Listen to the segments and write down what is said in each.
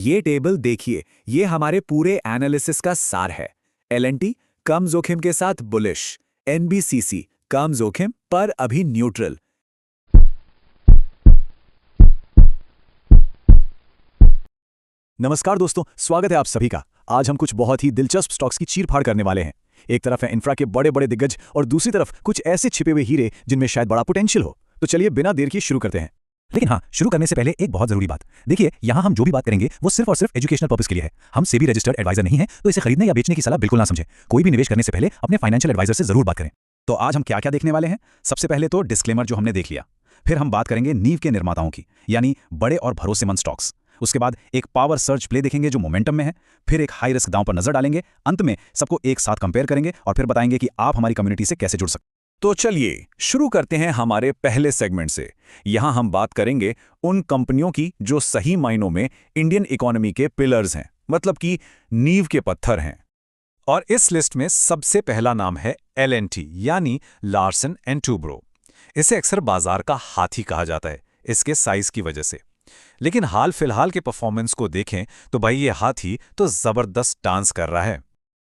ये टेबल देखिए, ये हमारे पूरे एनालिसिस का सार है। एल&टी कम जोखिम के साथ बुलिश, एनबीसीसी कम जोखिम पर अभी न्यूट्रल। नमस्कार दोस्तों, स्वागत है आप सभी का। आज हम कुछ बहुत ही दिलचस्प स्टॉक्स की चीर-फाड़ करने वाले हैं। एक तरफ है इंफ्रा के बड़े-बड़े दिग्गज और दूसरी तरफ कुछ ऐसे छिपे हुए हीरे जिनमें शायद बड़ा पोटेंशियल हो। तो चलिए बिना देर किए शुरू करते हैं। लेकिन हाँ, शुरू करने से पहले एक बहुत जरूरी बात। देखिए, यहाँ हम जो भी बात करेंगे वो सिर्फ और सिर्फ एजुकेशनल पर्पस के लिए है। हम सेबी रजिस्टर्ड एडवाइजर नहीं है, तो इसे खरीदने या बेचने की सलाह बिल्कुल ना समझें। कोई भी निवेश करने से पहले अपने फाइनेंशियल एडवाइजर से जरूर बात करें। तो आज हम क्या-क्या देखने वाले हैं? सबसे पहले तो डिस्क्लेमर जो हमने देख लिया। फिर हम बात करेंगे नींव के निर्माताओं की, यानी बड़े और भरोसेमंद स्टॉक्स। उसके बाद एक पावर सर्ज प्ले देखेंगे जो मोमेंटम में है। फिर एक हाई रिस्क दांव पर नजर डालेंगे। अंत में सबको एक साथ कंपेयर करेंगे और फिर बताएंगे कि आप हमारी कम्युनिटी से कैसे जुड़ सकते हैं। तो चलिए शुरू करते हैं हमारे पहले सेगमेंट से। यहां हम बात करेंगे उन कंपनियों की जो सही मायनों में इंडियन इकोनॉमी के पिलर्स हैं, मतलब कि नींव के पत्थर हैं। और इस लिस्ट में सबसे पहला नाम है एल&टी, यानी लार्सन एंड टूब्रो। इसे अक्सर बाजार का हाथी कहा जाता है इसके साइज की वजह से। लेकिन हाल फिलहाल के परफॉर्मेंस को देखें तो भाई ये हाथी तो जबरदस्त डांस कर रहा है।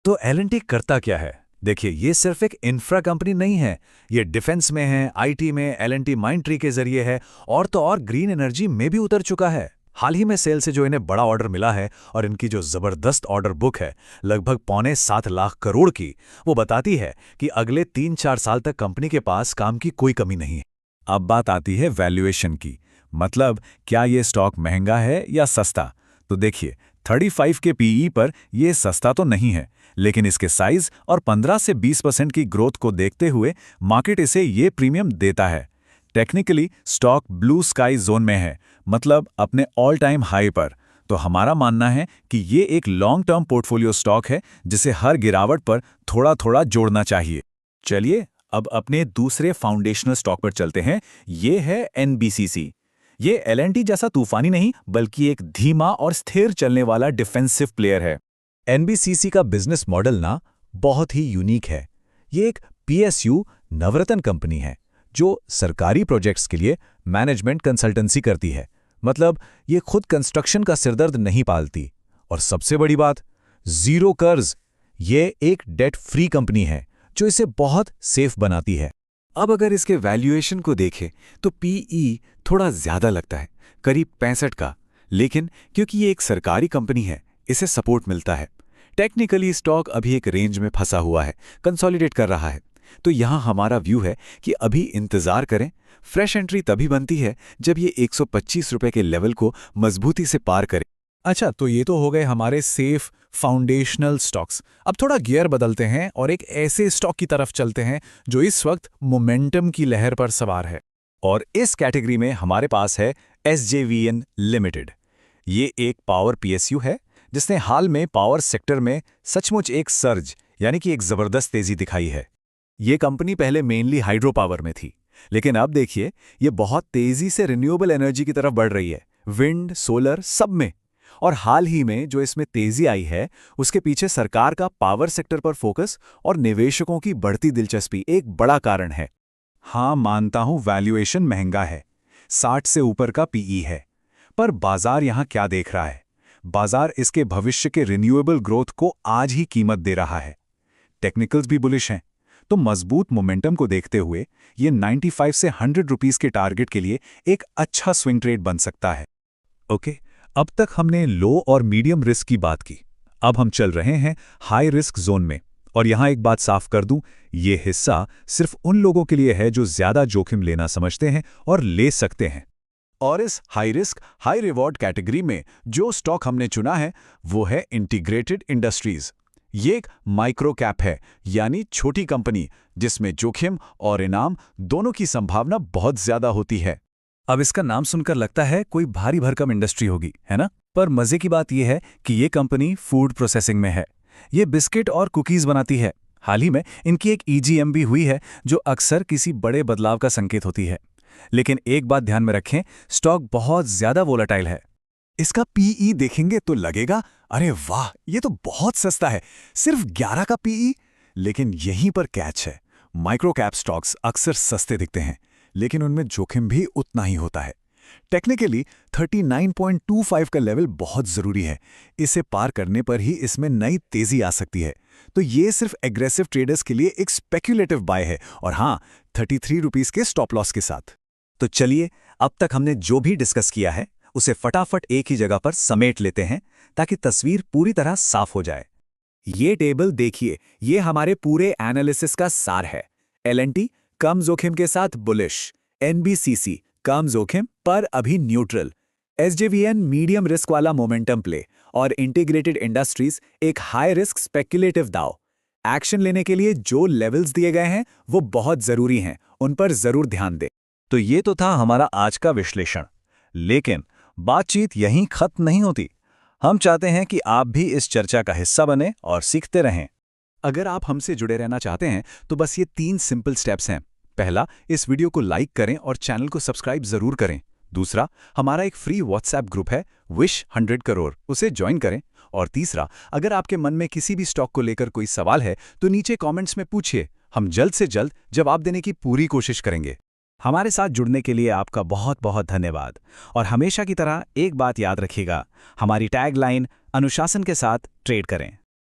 तो एल&टी करता क्या है? देखिए, ये सिर्फ एक इंफ्रा कंपनी नहीं है, ये डिफेंस में है, आईटी में, एल&टी माइंडट्री के जरिए है, और तो और ग्रीन एनर्जी में भी उतर चुका है। हाल ही में सेल से जो इन्हें बड़ा ऑर्डर मिला है और इनकी जो जबरदस्त ऑर्डर बुक है, लगभग 6.25 लाख करोड़ की, वो बताती है कि अगले 3-4 साल तक कंपनी के पास काम की कोई कमी नहीं है। अब बात आती है वैल्यूएशन की, मतलब क्या ये स्टॉक महंगा है या सस्ता? तो देखिए, 35 के पीई पर ये सस्ता तो नहीं है, लेकिन इसके साइज और 15 से 20% की ग्रोथ को देखते हुए मार्केट इसे ये प्रीमियम देता है। Technically stock blue sky zone में है, मतलब अपने ऑल टाइम हाई पर। तो हमारा मानना है कि ये एक लॉन्ग टर्म पोर्टफोलियो स्टॉक है जिसे हर गिरावट पर थोड़ा थोड़ा जोड़ना चाहिए। चलिए अब अपने दूसरे फाउंडेशनल स्टॉक पर चलते हैं। ये है एनबीसीसी। ये एल&टी जैसा तूफानी नहीं, बल्कि एक धीमा और स्थिर चलने वाला डिफेंसिव प्लेयर है। एनबीसीसी का बिजनेस मॉडल ना बहुत ही यूनिक है। ये एक पीएसयू नवरत्न कंपनी है जो सरकारी प्रोजेक्ट्स के लिए मैनेजमेंट कंसल्टेंसी करती है। मतलब ये खुद कंस्ट्रक्शन का सिरदर्द नहीं पालती। और सबसे बड़ी बात, जीरो कर्ज। ये एक डेट फ्री कंपनी है जो इसे बहुत सेफ बनाती है। अब अगर इसके वैल्यूएशन को देखें तो पीई थोड़ा ज्यादा लगता है, करीब 65 का। लेकिन क्योंकि ये एक सरकारी कंपनी है, इसे सपोर्ट मिलता है। टेक्निकली स्टॉक अभी एक रेंज में फंसा हुआ है, कंसोलिडेट कर रहा है। तो यहां हमारा व्यू है कि अभी इंतजार करें। फ्रेश एंट्री तभी बनती है जब ये 125 रुपए के लेवल को मजबूती से पार करे। अच्छा, तो ये तो हो गए हमारे सेफ फाउंडेशनल स्टॉक्स। अब थोड़ा गियर बदलते हैं और एक ऐसे स्टॉक की तरफ चलते हैं जो इस वक्त मोमेंटम की लहर पर सवार है। और इस कैटेगरी में हमारे पास है एसजेवीएन लिमिटेड। ये एक पावर पीएसयू है जिसने हाल में पावर सेक्टर में सचमुच एक सर्ज, यानी कि एक जबरदस्त तेजी दिखाई है। ये कंपनी पहले मेनली हाइड्रो पावर में थी, लेकिन अब देखिए ये बहुत तेजी से रिन्यूएबल एनर्जी की तरफ बढ़ रही है, विंड, सोलर, सब में। और हाल ही में जो इसमें तेजी आई है, उसके पीछे सरकार का पावर सेक्टर पर फोकस और निवेशकों की बढ़ती दिलचस्पी एक बड़ा कारण है। हाँ, मानता हूं वैल्यूएशन महंगा है, 60 से ऊपर का पीई है, पर बाजार यहां क्या देख रहा है? बाजार इसके भविष्य के रिन्यूएबल ग्रोथ को आज ही कीमत दे रहा है। टेक्निकल्स भी बुलिश हैं, तो मजबूत मोमेंटम को देखते हुए ये 95 से 100 रुपीस के टारगेट के लिए एक अच्छा स्विंग ट्रेड बन सकता है। ओके, अब तक हमने लो और मीडियम रिस्क की बात की। अब हम चल रहे हैं हाई रिस्क जोन में। और यहां एक बात साफ कर दूं, ये हिस्सा सिर्फ उन लोगों के लिए है जो ज्यादा जोखिम लेना समझते हैं और ले सकते हैं। और इस high risk high reward category में जो स्टॉक हमने चुना है वो है इंटीग्रेटेड इंडस्ट्रीज। ये एक माइक्रो कैप है, यानी छोटी कंपनी जिसमें जोखिम और इनाम दोनों की संभावना बहुत ज्यादा होती है। अब इसका नाम सुनकर लगता है कोई भारी भरकम इंडस्ट्री होगी, है ना? पर मजे की बात यह है कि ये कंपनी फूड प्रोसेसिंग में है। ये बिस्किट और कुकीज बनाती है। हाल ही में इनकी एक ईजीएम भी हुई है जो अक्सर किसी बड़े बदलाव का संकेत होती है। लेकिन एक बात ध्यान में रखें, स्टॉक बहुत ज्यादा वोलेटाइल है। इसका पीई देखेंगे तो लगेगा अरे वाह, ये तो बहुत सस्ता है, सिर्फ 11 का पीई। लेकिन यहीं पर कैच है, माइक्रो कैप स्टॉक्स अक्सर सस्ते दिखते हैं, लेकिन उनमें जोखिम भी उतना ही होता है। टेक्निकली 39.25 का लेवल बहुत ज़रूरी है। इसे पार करने पर ही इसमें नई तेज़ी आ सकती है। तो ये सिर्फ एग्रेसिव ट्रेडर्स के लिए एक स्पेक्युलेटिव बाय है, और हाँ, 33 रुपीस के स्टॉप लॉस के साथ। तो चलिए, अब तक हमने जो भी डिस्कस किया है उसे फटाफट एक ही जगह पर समेट लेते हैं ताकि तस्वीर पूरी तरह साफ हो जाए। ये टेबल देखिए, ये हमारे पूरे एनालिसिस का सार है। L&T कम जोखिम के साथ बुलिश, NBCC कम जोखिम पर अभी न्यूट्रल, SJVN मीडियम रिस्क वाला मोमेंटम प्ले, और इंटीग्रेटेड इंडस्ट्रीज एक हाई रिस्क स्पेक्युलेटिव दाव। एक्शन लेने के लिए जो लेवल्स दिए गए हैं वो बहुत जरूरी हैं, उन पर जरूर ध्यान दें। तो ये तो था हमारा आज का विश्लेषण, लेकिन बातचीत यहीं खत्म नहीं होती। हम चाहते हैं कि आप भी इस चर्चा का हिस्सा बने और सीखते रहें। अगर आप हमसे जुड़े रहना चाहते हैं तो बस ये 3 सिंपल स्टेप्स हैं। पहला, इस वीडियो को लाइक करें और चैनल को सब्सक्राइब जरूर करें। दूसरा, हमारा एक फ्री व्हाट्सएप ग्रुप है विश 100 करोड़, उसे ज्वाइन करें। और तीसरा, अगर आपके मन में किसी भी स्टॉक को लेकर कोई सवाल है तो नीचे कमेंट्स में पूछिए, हम जल्द से जल्द जवाब देने की पूरी कोशिश करेंगे। हमारे साथ जुड़ने के लिए आपका बहुत बहुत धन्यवाद। और हमेशा की तरह एक बात याद रखिएगा, हमारी टैगलाइन अनुशासन के साथ ट्रेड करें।